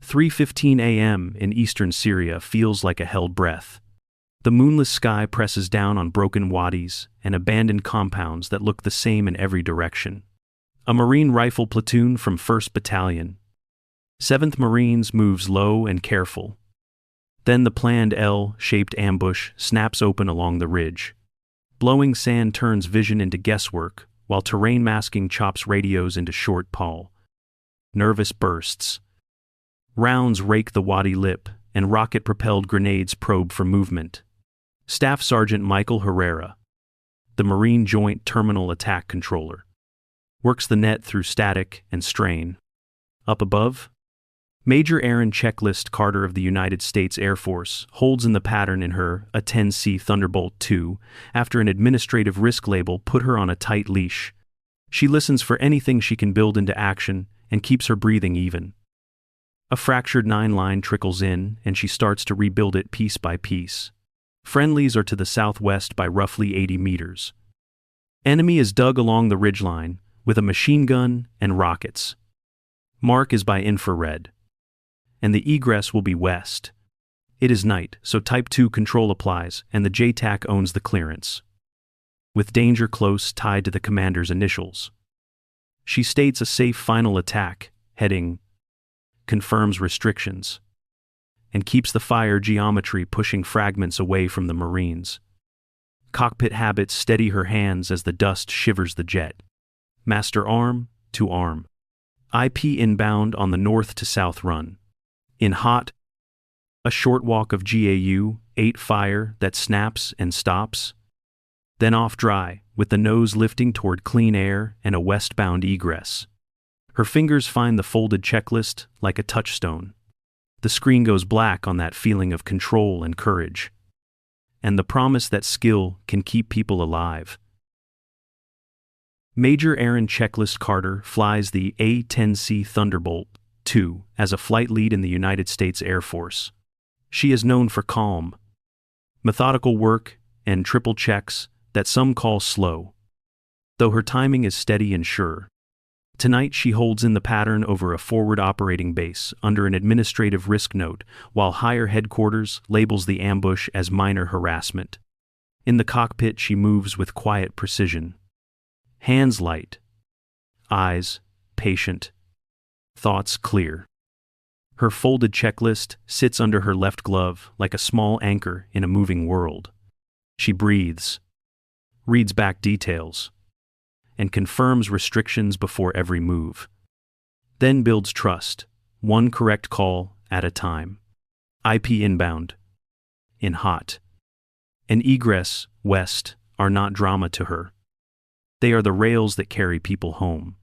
3:15 a.m. in eastern Syria feels like a held breath. The moonless sky presses down on broken wadis and abandoned compounds that look the same in every direction. A Marine rifle platoon from 1st Battalion, 7th Marines moves low and careful. Then the planned L-shaped ambush snaps open along the ridge. Blowing sand turns vision into guesswork, while terrain masking chops radios into short pall. Nervous bursts. Rounds rake the wadi lip, and rocket-propelled grenades probe for movement. Staff Sergeant Michael Herrera, the Marine Joint Terminal Attack Controller, works the net through static and strain. Up above, Major Aaron Checklist Carter of the United States Air Force holds in the pattern in her A-10C Thunderbolt II after an administrative risk label put her on a tight leash. She listens for anything she can build into action and keeps her breathing even. A fractured 9-line trickles in, and she starts to rebuild it piece by piece. Friendlies are to the southwest by roughly 80 meters. Enemy is dug along the ridgeline with a machine gun and rockets. Mark is by infrared. And the egress will be west. It is night, so Type 2 control applies, and the JTAC owns the clearance. With danger close tied to the commander's initials. She states a safe final attack, heading, confirms restrictions, and keeps the fire geometry pushing fragments away from the Marines. Cockpit habits steady her hands as the dust shivers the jet. Master arm to arm. IP inbound on the north to south run. In hot, a short walk of GAU, 8 fire that snaps and stops. Then off dry, with the nose lifting toward clean air and a westbound egress. Her fingers find the folded checklist like a touchstone. The screen goes black on that feeling of control and courage. And the promise that skill can keep people alive. Major Aaron Checklist Carter flies the A-10C Thunderbolt II as a flight lead in the United States Air Force. She is known for calm, methodical work and triple checks that some call slow, though her timing is steady and sure. Tonight she holds in the pattern over a forward operating base under an administrative risk note, while higher headquarters labels the ambush as minor harassment. In the cockpit she moves with quiet precision. Hands light, eyes patient, thoughts clear. Her folded checklist sits under her left glove like a small anchor in a moving world. She breathes, reads back details, and confirms restrictions before every move. Then builds trust, one correct call at a time. IP inbound. In hot. And egress, west, are not drama to her. They are the rails that carry people home.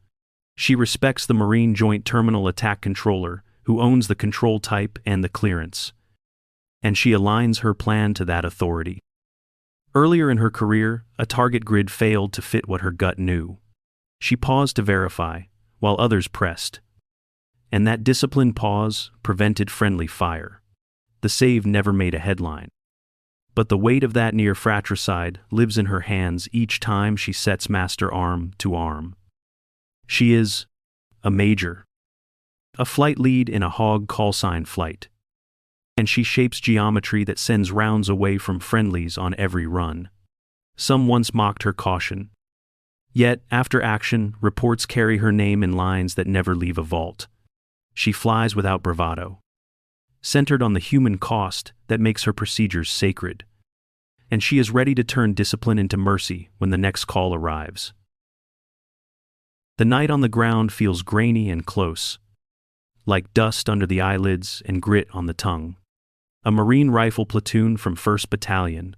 She respects the Marine Joint Terminal Attack Controller, who owns the control type and the clearance. And she aligns her plan to that authority. Earlier in her career, a target grid failed to fit what her gut knew. She paused to verify, while others pressed. And that disciplined pause prevented friendly fire. The save never made a headline. But the weight of that near fratricide lives in her hands each time she sets master arm to arm. She is a major. A flight lead in a hog callsign flight. And she shapes geometry that sends rounds away from friendlies on every run. Some once mocked her caution. Yet, after action, reports carry her name in lines that never leave a vault. She flies without bravado, centered on the human cost that makes her procedures sacred. And she is ready to turn discipline into mercy when the next call arrives. The night on the ground feels grainy and close, like dust under the eyelids and grit on the tongue. A Marine rifle platoon from 1st Battalion,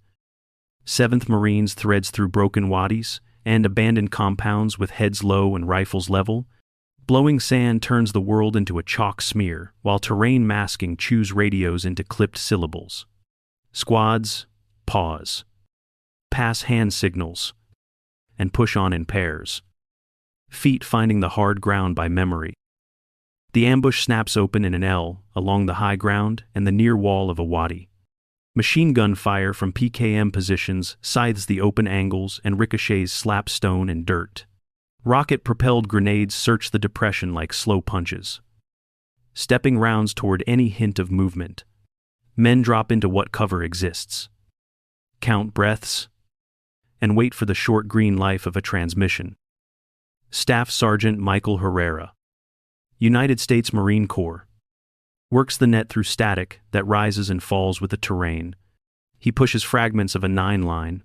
7th Marines threads through broken wadis and abandoned compounds with heads low and rifles level. Blowing sand turns the world into a chalk smear, while terrain masking chews radios into clipped syllables. Squads, pause. Pass hand signals. And push on in pairs. Feet finding the hard ground by memory. The ambush snaps open in an L along the high ground and the near wall of a wadi. Machine gun fire from PKM positions scythes the open angles and ricochets slap stone and dirt. Rocket-propelled grenades search the depression like slow punches. stepping rounds toward any hint of movement. Men drop into what cover exists, count breaths, and wait for the short green life of a transmission. Staff Sergeant Michael Herrera, United States Marine Corps, works the net through static that rises and falls with the terrain. He pushes fragments of a 9-line,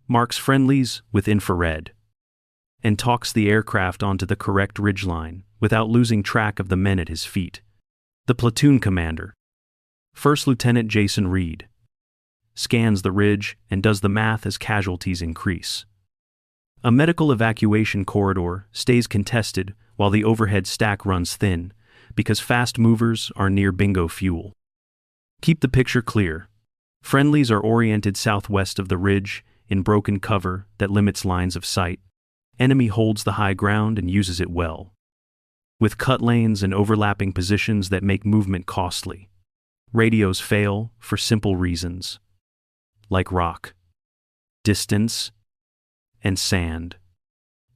marks friendlies with infrared, and talks the aircraft onto the correct ridgeline without losing track of the men at his feet. The platoon commander, First Lieutenant Jason Reed, scans the ridge and does the math as casualties increase. A medical evacuation corridor stays contested while the overhead stack runs thin, because fast movers are near bingo fuel. Keep the picture clear. Friendlies are oriented southwest of the ridge in broken cover that limits lines of sight. Enemy holds the high ground and uses it well, with cut lanes and overlapping positions that make movement costly. Radios fail for simple reasons, like rock, distance, and sand.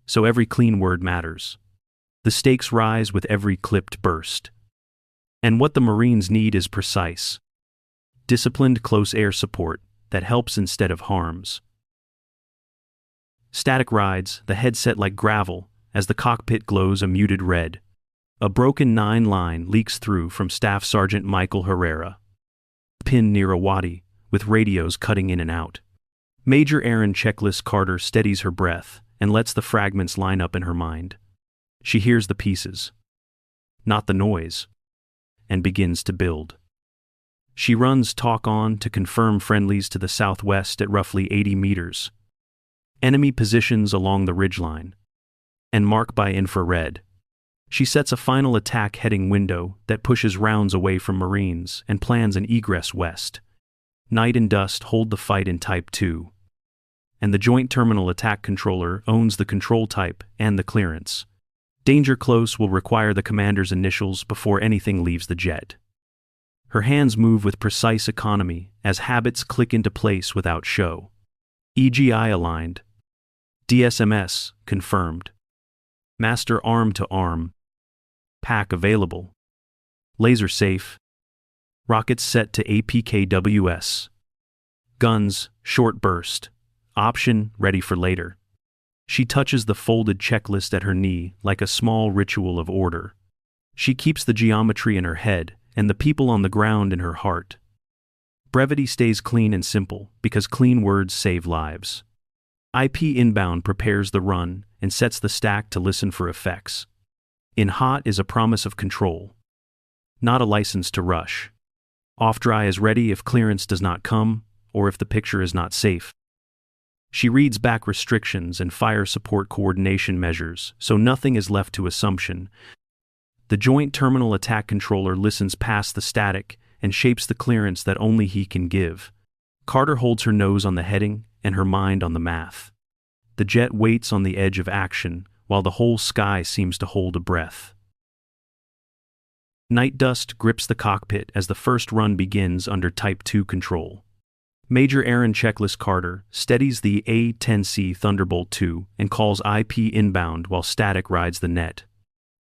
So every clean word matters. The stakes rise with every clipped burst. And what the Marines need is precise, disciplined close air support that helps instead of harms. Static rides, the headset like gravel, as the cockpit glows a muted red. A broken 9-line leaks through from Staff Sergeant Michael Herrera, pinned near a wadi, with radios cutting in and out. Major Aaron Checklist Carter steadies her breath and lets the fragments line up in her mind. She hears the pieces, not the noise, and begins to build. She runs talk on to confirm friendlies to the southwest at roughly 80 meters. Enemy positions along the ridgeline, and mark by infrared. She sets a final attack heading window that pushes rounds away from Marines and plans an egress west. Night and dust hold the fight in Type 2, and the Joint Terminal Attack Controller owns the control type and the clearance. Danger close will require the commander's initials before anything leaves the jet. Her hands move with precise economy as habits click into place without show. EGI aligned. DSMS confirmed. Master arm to arm. Pack available. Laser safe. Rockets set to APKWS. Guns, short burst. Option, ready for later. She touches the folded checklist at her knee like a small ritual of order. She keeps the geometry in her head and the people on the ground in her heart. Brevity stays clean and simple because clean words save lives. IP inbound prepares the run and sets the stack to listen for effects. In hot is a promise of control, not a license to rush. Off dry is ready if clearance does not come or if the picture is not safe. She reads back restrictions and fire support coordination measures, so nothing is left to assumption. The Joint Terminal Attack Controller listens past the static and shapes the clearance that only he can give. Carter holds her nose on the heading and her mind on the math. The jet waits on the edge of action, while the whole sky seems to hold a breath. Night dust grips the cockpit as the first run begins under Type 2 control. Major Aaron Checklist Carter steadies the A-10C Thunderbolt II and calls IP inbound while static rides the net.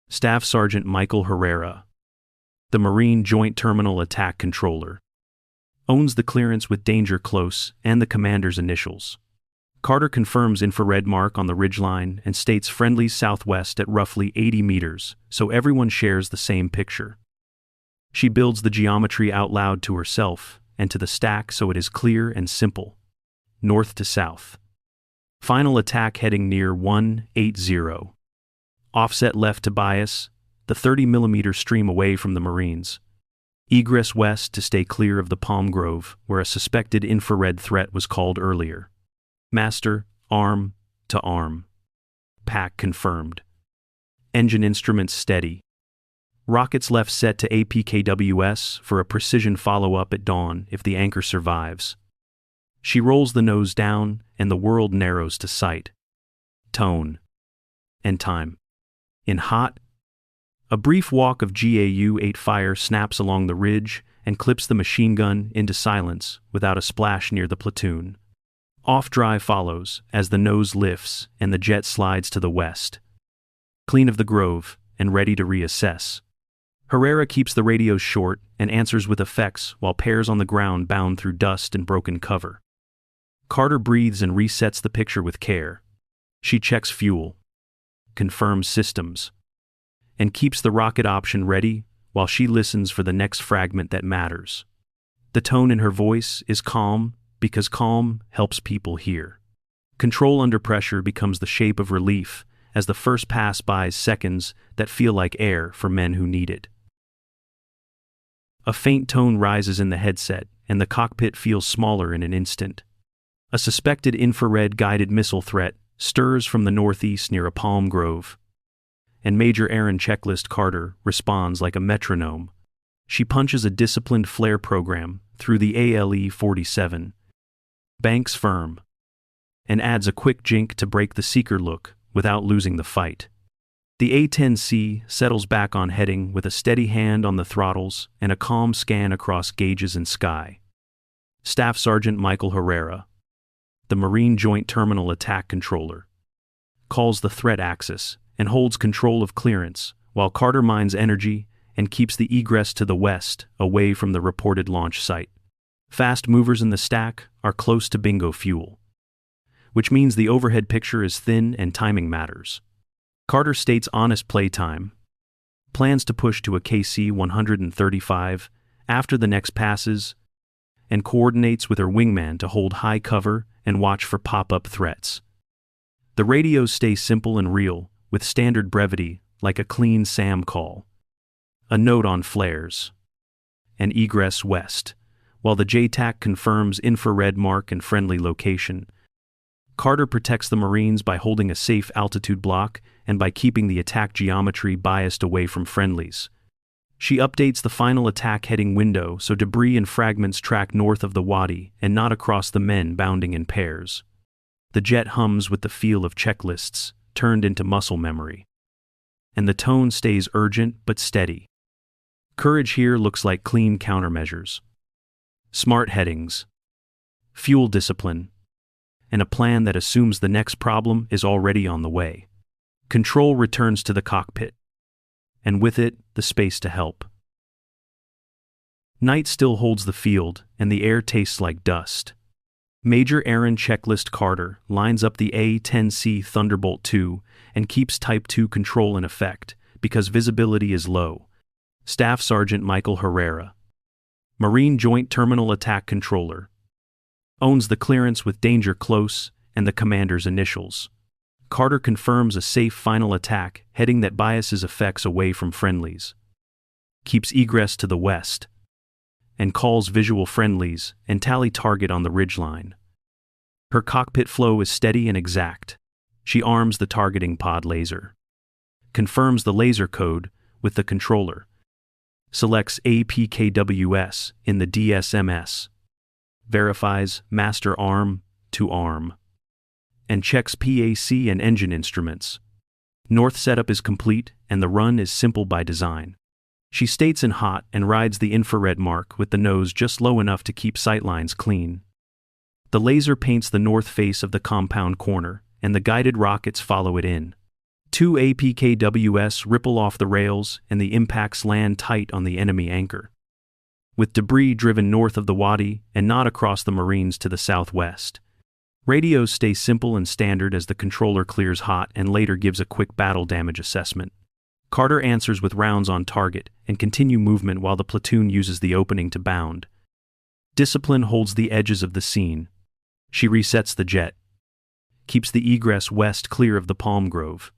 Staff Sergeant Michael Herrera, the Marine Joint Terminal Attack Controller, owns the clearance with danger close and the commander's initials. Carter confirms infrared mark on the ridgeline and states friendly southwest at roughly 80 meters, so everyone shares the same picture. She builds the geometry out loud to herself and to the stack so it is clear and simple. North to south. Final attack heading near 180. Offset left to bias, the 30mm stream away from the Marines. Egress west to stay clear of the palm grove where a suspected infrared threat was called earlier. Master, arm to arm. Pack confirmed. Engine instruments steady. Rockets left set to APKWS for a precision follow-up at dawn if the anchor survives. She rolls the nose down and the world narrows to sight. Tone. And time. In hot, a brief walk of GAU-8 fire snaps along the ridge and clips the machine gun into silence without a splash near the platoon. Off-dry follows as the nose lifts and the jet slides to the west. Clean of the grove and ready to reassess. Herrera keeps the radios short and answers with effects while pairs on the ground bound through dust and broken cover. Carter breathes and resets the picture with care. She checks fuel, confirms systems, and keeps the rocket option ready while she listens for the next fragment that matters. The tone in her voice is calm because calm helps people hear. Control under pressure becomes the shape of relief as the first pass buys seconds that feel like air for men who need it. A faint tone rises in the headset, and the cockpit feels smaller in an instant. A suspected infrared-guided missile threat stirs from the northeast near a palm grove, and Major Aaron Checklist Carter responds like a metronome. She punches a disciplined flare program through the ALE-47, banks firm, and adds a quick jink to break the seeker look without losing the fight. The A-10C settles back on heading with a steady hand on the throttles and a calm scan across gauges and sky. Staff Sergeant Michael Herrera, the Marine Joint Terminal Attack Controller, calls the threat axis and holds control of clearance while Carter mines energy and keeps the egress to the west away from the reported launch site. Fast movers in the stack are close to bingo fuel, which means the overhead picture is thin and timing matters. Carter states honest playtime, plans to push to a KC 135 after the next passes, and coordinates with her wingman to hold high cover and watch for pop-up threats. The radios stay simple and real, with standard brevity like a clean SAM call, a note on flares, and egress west, while the JTAC confirms infrared mark and friendly location. Carter protects the Marines by holding a safe altitude block and by keeping the attack geometry biased away from friendlies. She updates the final attack heading window so debris and fragments track north of the wadi and not across the men bounding in pairs. The jet hums with the feel of checklists turned into muscle memory, and the tone stays urgent but steady. Courage here looks like clean countermeasures, smart headings, fuel discipline, and a plan that assumes the next problem is already on the way. Control returns to the cockpit, and with it, the space to help. Night still holds the field, and the air tastes like dust. Major Aaron Checklist Carter lines up the A-10C Thunderbolt II and keeps Type 2 control in effect because visibility is low. Staff Sergeant Michael Herrera, Marine Joint Terminal Attack Controller, owns the clearance with danger close and the commander's initials. Carter confirms a safe final attack heading that biases effects away from friendlies, keeps egress to the west, and calls visual friendlies and tally target on the ridgeline. Her cockpit flow is steady and exact. She arms the targeting pod laser, confirms the laser code with the controller, selects APKWS in the DSMS, verifies master arm to arm, and checks PAC and engine instruments. North setup is complete and the run is simple by design. She states in hot and rides the infrared mark with the nose just low enough to keep sightlines clean. The laser paints the north face of the compound corner, and the guided rockets follow it in. 2 APKWS ripple off the rails and the impacts land tight on the enemy anchor, with debris driven north of the wadi and not across the Marines to the southwest. Radios stay simple and standard as the controller clears hot and later gives a quick battle damage assessment. Carter answers with rounds on target and continue movement while the platoon uses the opening to bound. Discipline holds the edges of the scene. She resets the jet, keeps the egress west clear of the palm grove,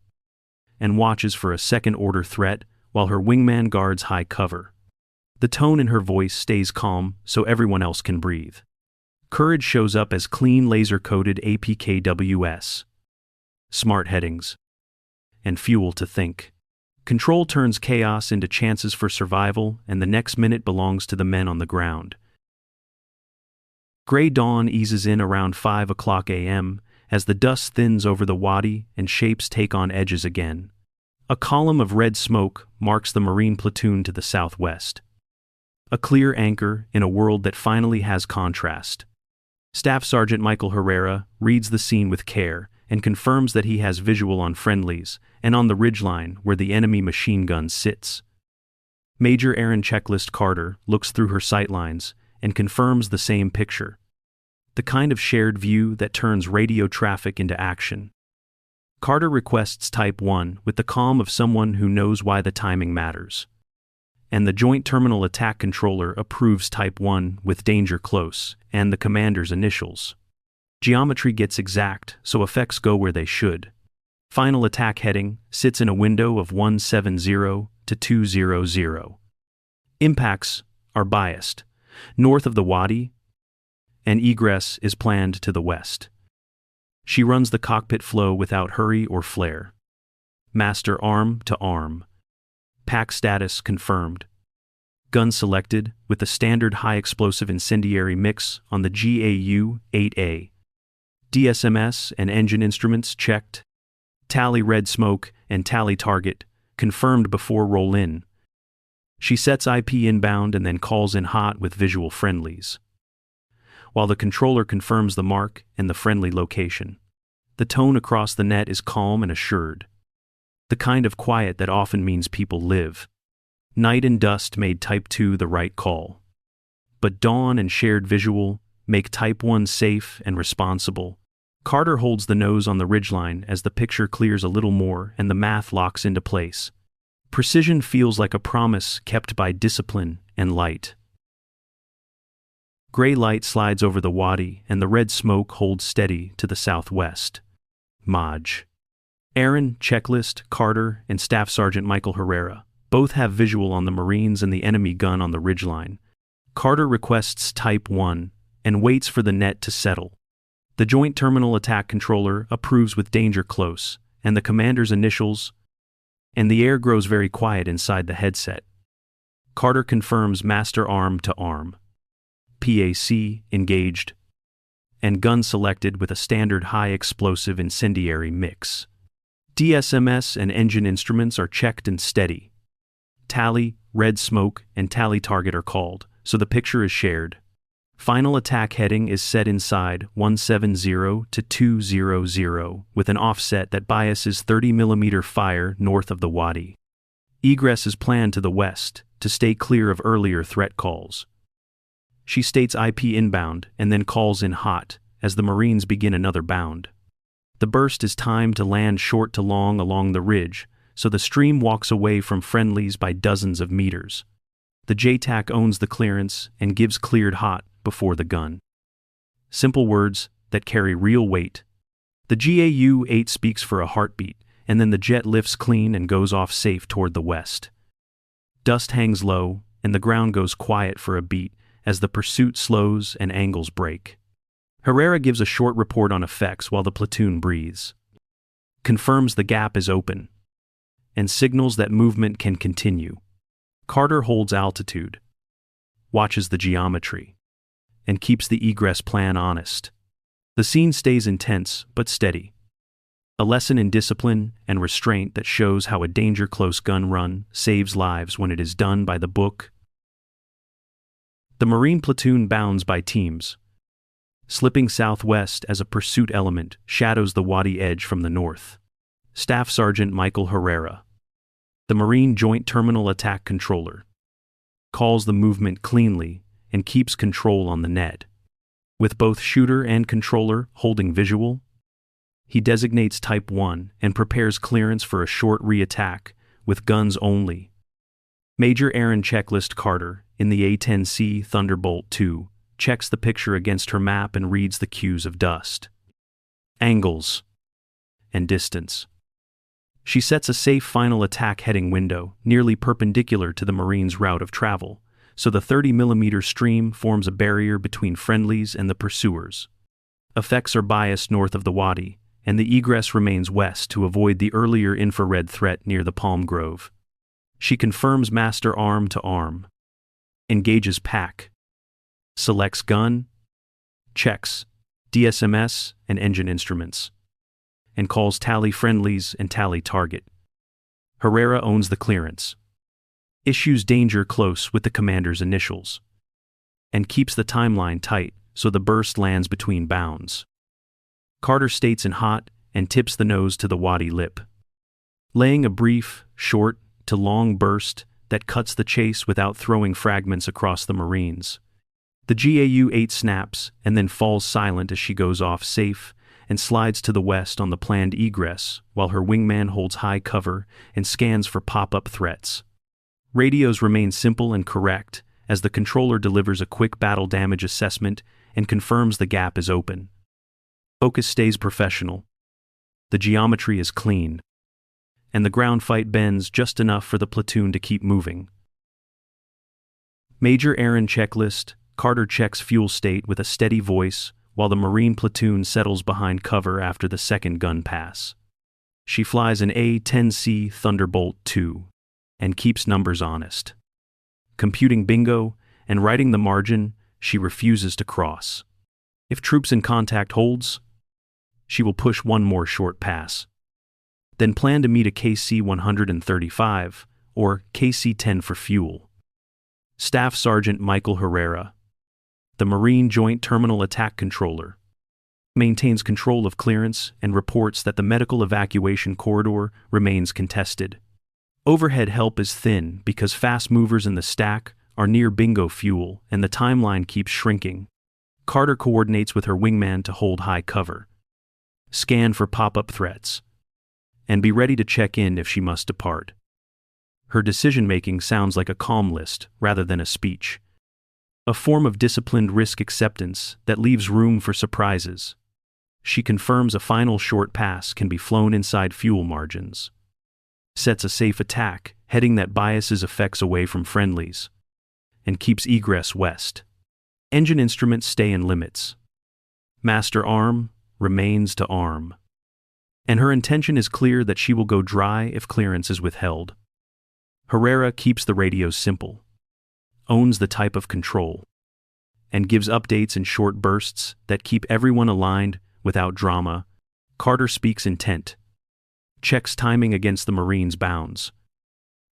and watches for a second-order threat while her wingman guards high cover. The tone in her voice stays calm so everyone else can breathe. Courage shows up as clean laser-coded APKWS, smart headings, and fuel to think. Control turns chaos into chances for survival, and the next minute belongs to the men on the ground. Gray dawn eases in around 5 o'clock a.m. as the dust thins over the wadi and shapes take on edges again. A column of red smoke marks the Marine platoon to the southwest. A clear anchor in a world that finally has contrast. Staff Sergeant Michael Herrera reads the scene with care and confirms that he has visual on friendlies and on the ridgeline where the enemy machine gun sits. Major Aaron Checklist Carter looks through her sightlines and confirms the same picture. The kind of shared view that turns radio traffic into action. Carter requests Type 1 with the calm of someone who knows why the timing matters. And the Joint Terminal Attack Controller approves Type 1 with danger close and the commander's initials. Geometry gets exact, so effects go where they should. Final attack heading sits in a window of 170 to 200. Impacts are biased, north of the wadi, and egress is planned to the west. She runs the cockpit flow without hurry or flare. Master arm to arm. Pack status confirmed. Gun selected with the standard high explosive incendiary mix on the GAU-8A. DSMS and engine instruments checked. Tally red smoke and tally target confirmed before roll-in. She sets IP inbound and then calls in hot with visual friendlies, while the controller confirms the mark and the friendly location. The tone across the net is calm and assured. The kind of quiet that often means people live. Night and dust made Type 2 the right call. But dawn and shared visual make Type 1 safe and responsible. Carter holds the nose on the ridgeline as the picture clears a little more and the math locks into place. Precision feels like a promise kept by discipline and light. Gray light slides over the wadi and the red smoke holds steady to the southwest. Maj. Aaron, Checklist, Carter, and Staff Sergeant Michael Herrera both have visual on the Marines and the enemy gun on the ridgeline. Carter requests Type 1 and waits for the net to settle. The Joint Terminal Attack Controller approves with danger close, and the commander's initials, and the air grows very quiet inside the headset. Carter confirms master arm to arm. PAC engaged, and gun selected with a standard high explosive incendiary mix. DSMS and engine instruments are checked and steady. Tally, red smoke, and tally target are called, so the picture is shared. Final attack heading is set inside 170 to 200 with an offset that biases 30 mm fire north of the wadi. Egress is planned to the west to stay clear of earlier threat calls. She states IP inbound and then calls in hot as the Marines begin another bound. The burst is timed to land short to long along the ridge, so the stream walks away from friendlies by dozens of meters. The JTAC owns the clearance and gives cleared hot before the gun. Simple words that carry real weight. The GAU-8 speaks for a heartbeat, and then the jet lifts clean and goes off safe toward the west. Dust hangs low, and the ground goes quiet for a beat as the pursuit slows and angles break. Herrera gives a short report on effects while the platoon breathes. Confirms the gap is open, and signals that movement can continue. Carter holds altitude, watches the geometry, and keeps the egress plan honest. The scene stays intense but steady. A lesson in discipline and restraint that shows how a danger-close gun run saves lives when it is done by the book. The Marine platoon bounds by teams. Slipping southwest as a pursuit element shadows the wadi edge from the north. Staff Sergeant Michael Herrera, the Marine Joint Terminal Attack Controller, calls the movement cleanly and keeps control on the net. With both shooter and controller holding visual, he designates Type 1 and prepares clearance for a short re-attack with guns only. Major Aaron Checklist Carter in the A-10C Thunderbolt II checks the picture against her map and reads the cues of dust, angles, and distance. She sets a safe final attack heading window nearly perpendicular to the Marine's route of travel, so the 30mm stream forms a barrier between friendlies and the pursuers. Effects are biased north of the wadi, and the egress remains west to avoid the earlier infrared threat near the palm grove. She confirms master arm to arm, engages pack, selects gun, checks DSMS and engine instruments, and calls tally friendlies and tally target. Herrera owns the clearance, issues danger close with the commander's initials, and keeps the timeline tight so the burst lands between bounds. Carter states in hot and tips the nose to the wadi lip, laying a brief, short to long burst that cuts the chase without throwing fragments across the Marines. The GAU-8 snaps and then falls silent as she goes off safe and slides to the west on the planned egress while her wingman holds high cover and scans for pop-up threats. Radios remain simple and correct as the controller delivers a quick battle damage assessment and confirms the gap is open. Focus stays professional. The geometry is clean, and the ground fight bends just enough for the platoon to keep moving. Major Aaron checklist. Carter checks fuel state with a steady voice while the Marine platoon settles behind cover after the second gun pass. She flies an A-10C Thunderbolt II and keeps numbers honest. Computing bingo and writing the margin, she refuses to cross. If troops in contact holds, she will push one more short pass. Then plan to meet a KC-135 or KC-10 for fuel. Staff Sergeant Michael Herrera, the Marine Joint Terminal Attack Controller, maintains control of clearance and reports that the medical evacuation corridor remains contested. Overhead help is thin because fast movers in the stack are near bingo fuel and the timeline keeps shrinking. Carter coordinates with her wingman to hold high cover, scan for pop-up threats, and be ready to check in if she must depart. Her decision-making sounds like a calm list rather than a speech, a form of disciplined risk acceptance that leaves room for surprises. She confirms a final short pass can be flown inside fuel margins, sets a safe attack, heading that biases effects away from friendlies, and keeps egress west. Engine instruments stay in limits. Master arm remains to arm. And her intention is clear that she will go dry if clearance is withheld. Herrera keeps the radios simple, owns the type of control, and gives updates in short bursts that keep everyone aligned without drama. Carter speaks intent, checks timing against the Marines' bounds,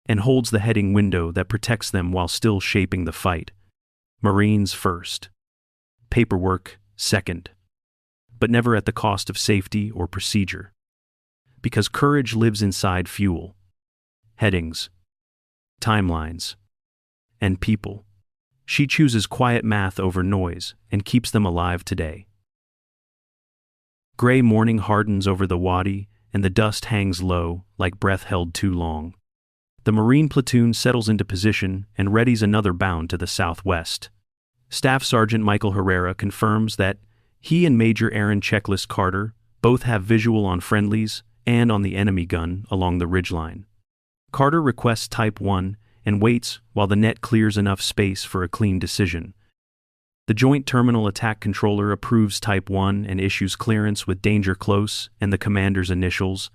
and holds the heading window that protects them while still shaping the fight. Marines first, paperwork second, but never at the cost of safety or procedure. Because courage lives inside fuel, headings, timelines, and people. She chooses quiet math over noise and keeps them alive today. Gray morning hardens over the wadi and the dust hangs low like breath held too long. The Marine platoon settles into position and readies another bound to the southwest. Staff Sergeant Michael Herrera confirms that he and Major Aaron Checklist Carter both have visual on friendlies and on the enemy gun along the ridgeline. Carter requests Type 1 and waits while the net clears enough space for a clean decision. The Joint Terminal Attack Controller approves Type 1 and issues clearance with danger close and the commander's initials.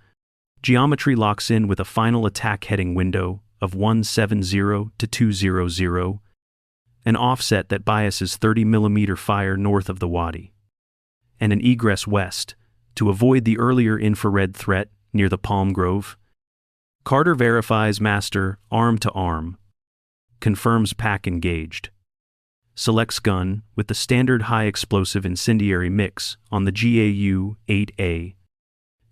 Geometry locks in with a final attack heading window of 170 to 200, an offset that biases 30 mm fire north of the wadi, and an egress west to avoid the earlier infrared threat near the palm grove. Carter verifies master arm to arm, confirms pack engaged, selects gun with the standard high explosive incendiary mix on the GAU-8A,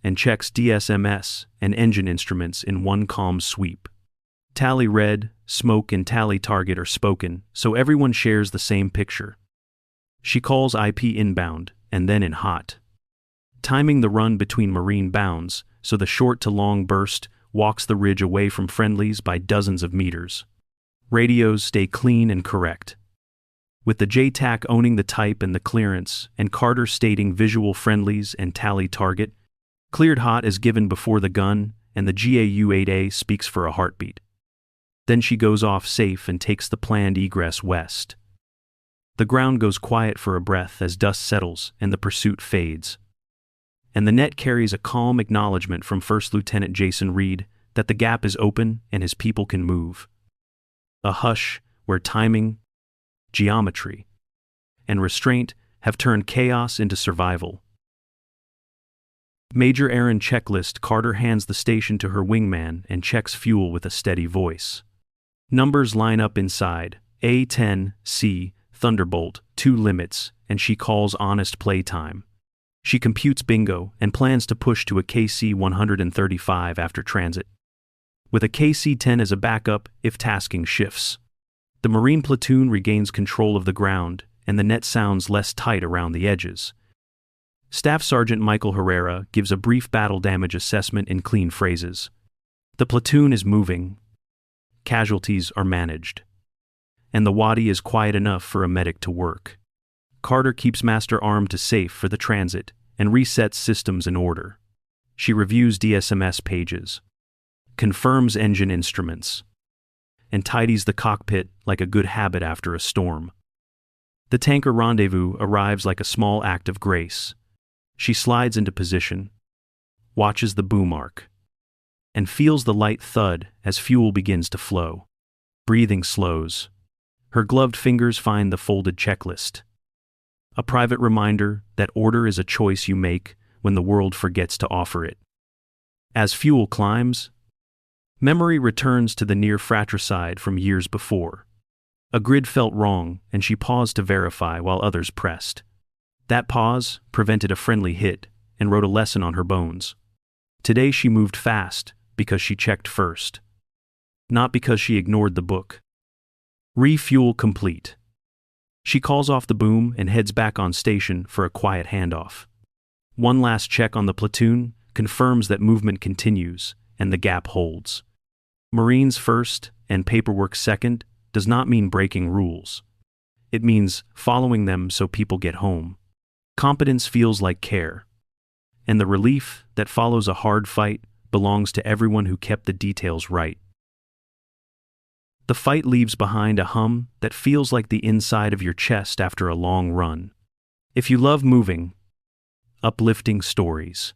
and checks DSMS and engine instruments in one calm sweep. Tally red, smoke, and tally target are spoken, so everyone shares the same picture. She calls IP inbound and then in hot, timing the run between Marine bounds so the short to long burst walks the ridge away from friendlies by dozens of meters. Radios stay clean and correct, with the JTAC owning the type and the clearance, and Carter stating visual friendlies and tally target. Cleared hot is given before the gun, and the GAU-8A speaks for a heartbeat. Then she goes off safe and takes the planned egress west. The ground goes quiet for a breath as dust settles and the pursuit fades. And the net carries a calm acknowledgement from First Lieutenant Jason Reed that the gap is open and his people can move. A hush where timing, geometry, and restraint have turned chaos into survival. Major Aaron Checklist Carter hands the station to her wingman and checks fuel with a steady voice. Numbers line up inside, A-10C, Thunderbolt, 2 limits, and she calls honest playtime. She computes bingo and plans to push to a KC-135 after transit. with a KC-10 as a backup if tasking shifts. The Marine platoon regains control of the ground, and the net sounds less tight around the edges. Staff Sergeant Michael Herrera gives a brief battle damage assessment in clean phrases. The platoon is moving. Casualties are managed. And the wadi is quiet enough for a medic to work. Carter keeps Master armed to safe for the transit and resets systems in order. She reviews DSMS pages, confirms engine instruments, and tidies the cockpit like a good habit after a storm. The tanker rendezvous arrives like a small act of grace. She slides into position, watches the boom arc, and feels the light thud as fuel begins to flow. Breathing slows. Her gloved fingers find the folded checklist. A private reminder that order is a choice you make when the world forgets to offer it. As fuel climbs, memory returns to the near fratricide from years before. A grid felt wrong, and she paused to verify while others pressed. That pause prevented a friendly hit and wrote a lesson on her bones. Today she moved fast because she checked first, not because she ignored the book. Refuel complete. She calls off the boom and heads back on station for a quiet handoff. One last check on the platoon confirms that movement continues and the gap holds. Marines first and paperwork second does not mean breaking rules. It means following them so people get home. Competence feels like care. And the relief that follows a hard fight belongs to everyone who kept the details right. The fight leaves behind a hum that feels like the inside of your chest after a long run. If you love moving, uplifting stories,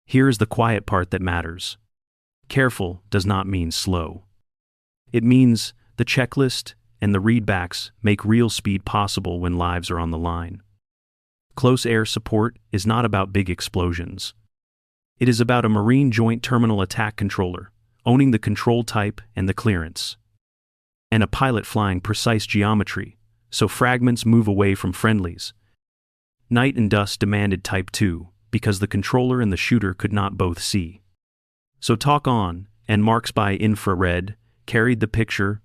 here is the quiet part that matters. Careful does not mean slow. It means the checklist and the readbacks make real speed possible when lives are on the line. Close air support is not about big explosions. It is about a Marine Joint Terminal Attack Controller, owning the control type and the clearance. And a pilot flying precise geometry, so fragments move away from friendlies. Night and dust demanded Type 2, because the controller and the shooter could not both see. So talk on, and marks by infrared carried the picture.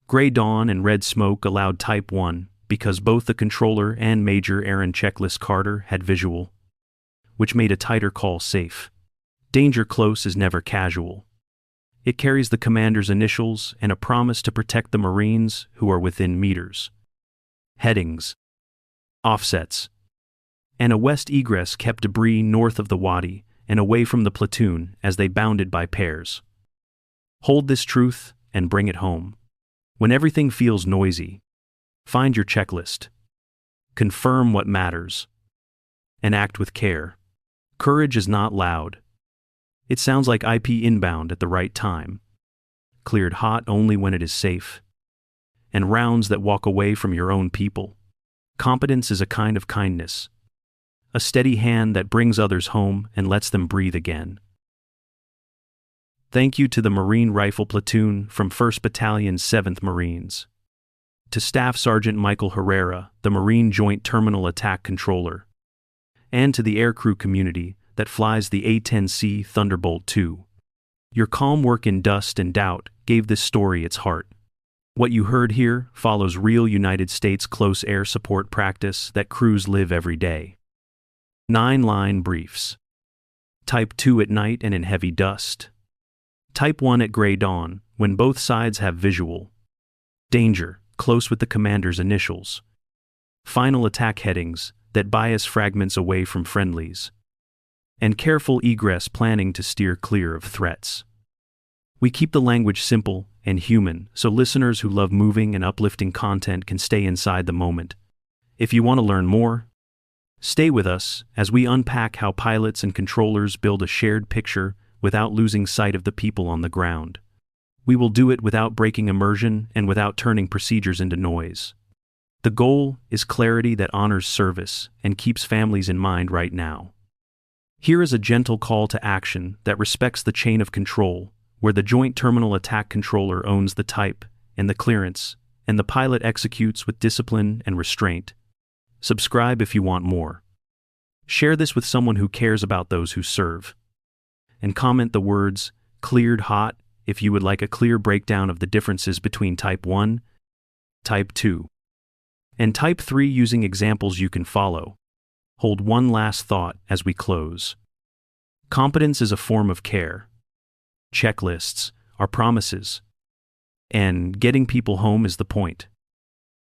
Gray dawn and red smoke allowed Type 1, because both the controller and Major Aaron Checklist Carter had visual, which made a tighter call safe. Danger close is never casual. It carries the commander's initials and a promise to protect the Marines who are within meters. Headings, offsets, and a west egress kept debris north of the wadi and away from the platoon as they bounded by pairs. Hold this truth and bring it home. When everything feels noisy, find your checklist. Confirm what matters. And act with care. Courage is not loud. It sounds like IP inbound at the right time. Cleared hot only when it is safe. And rounds that walk away from your own people. Competence is a kind of kindness. A steady hand that brings others home and lets them breathe again. Thank you to the Marine Rifle Platoon from 1st Battalion 7th Marines. To Staff Sergeant Michael Herrera, the Marine Joint Terminal Attack Controller. And to the aircrew community that flies the A-10C Thunderbolt II. Your calm work in dust and doubt gave this story its heart. What you heard here follows real United States close air support practice that crews live every day. 9-line briefs. Type 2 at night and in heavy dust. Type 1 at gray dawn, when both sides have visual. Danger, close with the commander's initials. Final attack headings that bias fragments away from friendlies. And careful egress planning to steer clear of threats. We keep the language simple and human so listeners who love moving and uplifting content can stay inside the moment. If you want to learn more, stay with us as we unpack how pilots and controllers build a shared picture without losing sight of the people on the ground. We will do it without breaking immersion and without turning procedures into noise. The goal is clarity that honors service and keeps families in mind right now. Here is a gentle call to action that respects the chain of control, where the Joint Terminal Attack Controller owns the type and the clearance, and the pilot executes with discipline and restraint. Subscribe if you want more. Share this with someone who cares about those who serve. And comment the words, "cleared hot," if you would like a clear breakdown of the differences between Type 1, Type 2, and Type 3 using examples you can follow. Hold one last thought as we close. Competence is a form of care. Checklists are promises. And getting people home is the point.